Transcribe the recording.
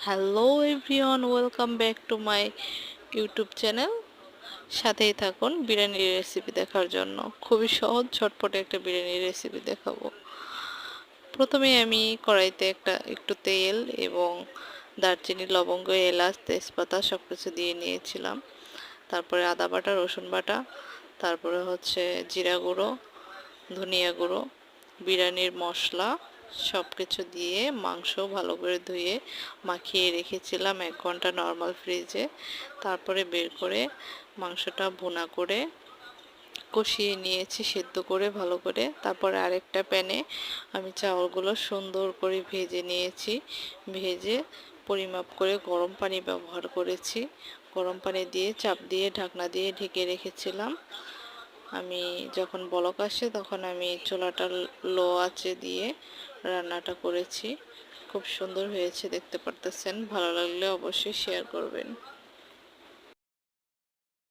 Hello everyone, welcome back to my YouTube channel. সাথেই থাকুন বিরিয়ানির রেসিপি দেখার জন্য। খুবই সহজ ঝটপটে একটা বিরিয়ানির রেসিপি দেখাবো। প্রথমে আমি কড়াইতে একটু তেল এবং দারচিনি, লবঙ্গ, এলাচ, তেজপাতা সব কিছু দিয়ে নিয়েছিলাম। তারপরে আদা বাটা, রসুন বাটা, তারপরে হচ্ছে জিরা গুঁড়ো, ধনিয়া গুঁড়ো, বিরিয়ানির মশলা সব কিছু দিয়ে মাংস ভালো করে ধুয়ে মাখিয়ে রেখেছিলাম 1 ঘন্টা নর্মাল ফ্রিজে। তারপরে বের করে মাংসটা ভুনা করে কষিয়ে নিয়েছি সেদ্ধ করে ভালো করে। তারপরে আরেকটা প্যানে আমি চাউলগুলো সুন্দর করে ভেজে নিয়েছি। ভেজে পরিমাপ করে গরম পানি ব্যবহার করেছি। গরম পানি দিয়ে চাপ দিয়ে ঢাকনা দিয়ে ঢেকে রেখেছিলাম। আমি যখন বলক আসে তখন আমি চুলাটা লো আঁচে দিয়ে রান্নাটা করেছি। খুব সুন্দর হয়েছে, দেখতে পারতেছেন। ভালো লাগলে অবশ্যই শেয়ার করবেন।